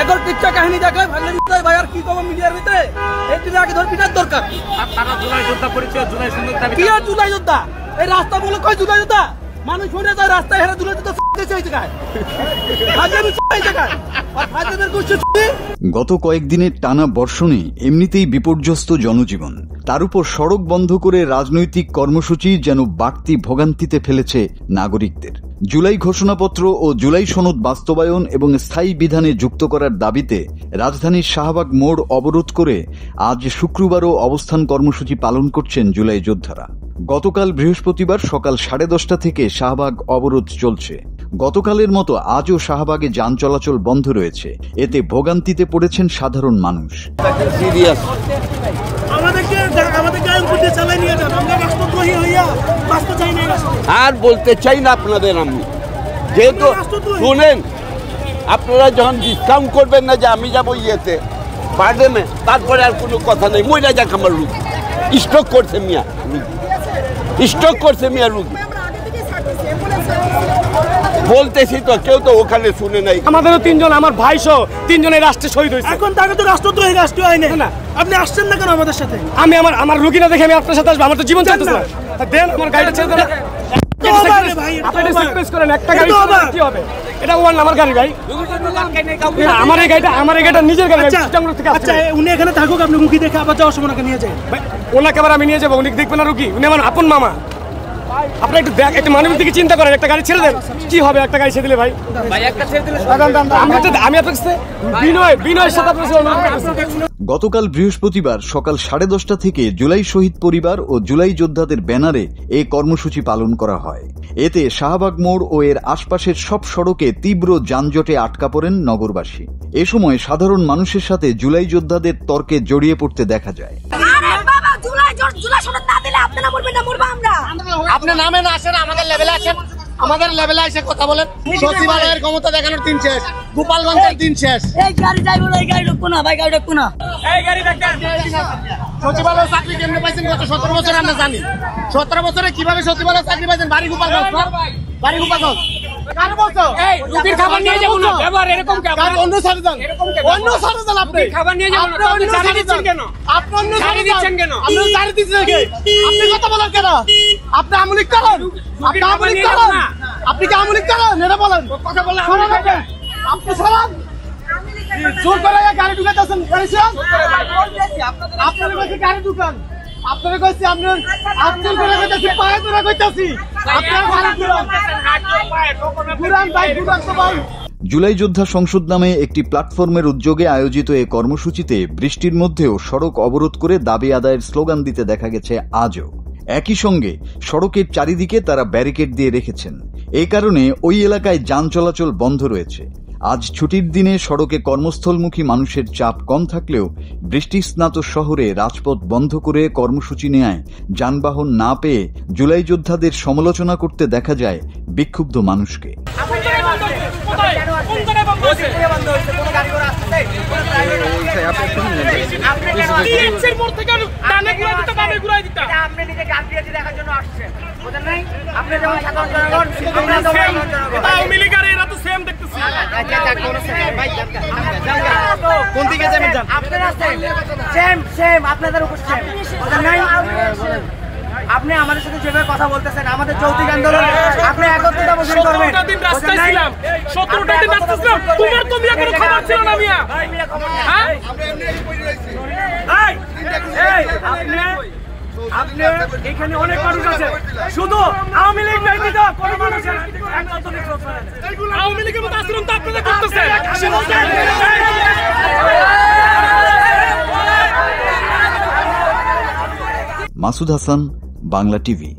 এখন কিচ্ছা কাহিনী দেখায় ভালো ভাই আর কি কব মিডিয়ার ভিতরে এই দিন আগে ধর পিটার দরকার। আপনারা জুলাই যোদ্ধা পরিচয় জুলাই সুন্দর দাবি কি আর জুলাই যোদ্ধা এই রাস্তা বলে কই জুলাই যোদ্ধা মানুষ শুনে যায় রাস্তায় হেরে জুলাই যোদ্ধা এই জায়গায় হাজার এই জায়গায় আর হাজারের গোষ্ঠী। গত কয়েকদিনের টানা বর্ষণে এমনিতেই বিপর্যস্ত জনজীবন, তার উপর সড়ক বন্ধ করে রাজনৈতিক কর্মসূচি যেন বাড়তি ভোগান্তিতে ফেলেছে নাগরিকদের। জুলাই ঘোষণাপত্র ও জুলাই সনদ বাস্তবায়ন এবং স্থায়ী বিধানে যুক্ত করার দাবিতে রাজধানীর শাহবাগ মোড় অবরোধ করে আজ শুক্রবারও অবস্থান কর্মসূচি পালন করছেন জুলাই যোদ্ধারা। গতকাল বৃহস্পতিবার সকাল 10:30 থেকে শাহবাগ অবরোধ চলছে। গতকালের মতো আজও শাহবাগে যান চলাচল বন্ধ রয়েছে। এতে ভোগান্তিতে পড়েছেন সাধারণ মানুষ। আর বলতে চাই না আপনাদের, আমি যেহেতু শুনেন আপনারা যখন ডিসকাউন্ট করবেন না যে আমি যাবো ইয়েতে বার্ডেমে, তারপরে আর কোনো কথা নেই। মইরা যাক আমার রুগী স্ট্রোক করছে মিয়া, স্ট্রোক করছে মিয়া রুগী বলতেছি তো, কেউ তো ওখানে শুনে নাই। আমাদেরও 3 জন, আমার ভাই সহ 3 জনের রাষ্ট্রে শহীদ হয়েছে। এখন তাকে তো রাষ্ট্রদ্রোহী রাষ্ট্রীয় আইনে না আপনি আসছেন না কেন আমাদের সাথে? আমি আমার রুগী না দেখে আমি আপনার সাথে আসবো? আমার তো জীবন চলতেছে না। দেন আমার গাড়িটা ছেড়ে দেন। আপনি সাকসেস করেন একটা গাড়ি কি হবে? এটা ওয়ান আমার গাড়ি ভাই, আমার এই গাড়িটা নিজের গাড়ি। আচ্ছা উনি এখানে থাকুক, আপনি রুগী দেখে আবার যাওয়ার সময় নিয়ে যান। ওনাকে আবার আমি নিয়ে যাবো? উনি দেখবেন না রুগী? উনি আমার আপন মামা। আপনি একটু মানবিক দিকে চিন্তা করেন, একটা গাড়ি ছেড়ে দেন। কি হবে একটা গাড়ি ছেড়ে দিলে ভাই? আমি আপনার বিনয়ের সাথে গতকাল বৃহস্পতিবার সকাল 10:30 থেকে জুলাই শহীদ পরিবার ও জুলাই যোদ্ধাদের ব্যানারে এই কর্মসূচি পালন করা হয়। এতে শাহবাগ মোড় ও এর আশপাশের সব সড়কে তীব্র যানজটে আটকা পড়েন নগরবাসী। এ সময় সাধারণ মানুষের সাথে জুলাই যোদ্ধাদের তর্কে জড়িয়ে পড়তে দেখা যায়। আপনার নামে না আসেন, আমাদের লেভেলে আসেন, আমাদের লেভেলে এসে কথা বলেন। সচিবালয়ের ক্ষমতা দেখানোর দিন শেষ, গোপালগঞ্জের দিন শেষ। এই গাড়ি যাইবো না, এই গাড়ি ঢুকবো না ভাই, গাড়ি ঢুকবো না। এই গাড়ি দেখেন সচিবালয় চাকরি কেমনে পাইছেন? গত 17 বছর আমরা জানি। 17 বছরে কিভাবে সচিবালয় চাকরি পাইছেন? বাড়ি গোপালগঞ্জ, বাড়ি গোপালগঞ্জ। রুগীর খাবার নিয়ে যাবো না, ব্যবহার এরকম অন্য সাথে যান, অন্য সাথে যান। আপনি খাবার নিয়ে যাবো না, আপনি ছাড়ি দিচ্ছেন কেন? আপনি অন্য ছাড়ি দিচ্ছেন কেন? আপনি ছাড়ি দিচ্ছেন নাকি? আপনি কথা বলেন কেন? আপনি আমলিক করেন, আপনি আমলিক করেন, আপনি কি আমলিক করেন? এটা বলেন, কথা বলেন। আপনি সরান, জোর করে গাড়ি ঢুকাইতেছেন। আপনাদের কাছে গাড়ি ঢুকান, আপনাদের কাছে আপনার আব্দুল করে কইতাছি, পায়ে ধরে কইতাছি, আপনারা গাড়ি ঘুরান ভাই, ঘুরান তো ভাই। জুলাই যোদ্ধা সংসদ নামে একটি প্ল্যাটফর্মের উদ্যোগে আয়োজিত এই কর্মসূচিতে বৃষ্টির মধ্যেও সড়ক অবরোধ করে দাবি আদায়ের স্লোগান দিতে দেখা গেছে আজও। একই সঙ্গে সড়কের চারিদিকে তারা ব্যারিকেড দিয়ে রেখেছেন। এই কারণে ওই এলাকায় যান চলাচল বন্ধ রয়েছে। আজ ছুটির দিনে সড়কে কর্মস্থলমুখী মানুষের চাপ কম থাকলেও বৃষ্টিস্নাত শহরে রাজপথ বন্ধ করে কর্মসূচি নেয় যানবাহন না পেয়ে জুলাই যোদ্ধাদের সমালোচনা করতে দেখা যায় বিক্ষুব্ধ মানুষকে। আপনি আমাদের সাথে যেভাবে কথা বলতেছেন, আমাদের যৌক্তিক আন্দোলন আপনি একত্রিত বসে করবেন। 17টা দিন রাস্তায় ছিলাম, 17টা দিন রাস্তায় ছিলাম, তোমার তো মিয়া কোনো খবর ছিল না মিয়া। হ্যাঁ আপনি এখানে অনেক মানুষ আছে, শুধু আওয়ামী লীগ নাই দিত কোন মানুষের আওয়ামী লীগের মতো আচরণ তো আপনারা করতেছেন। মাসুদ হাসান, বাংলা টিভি।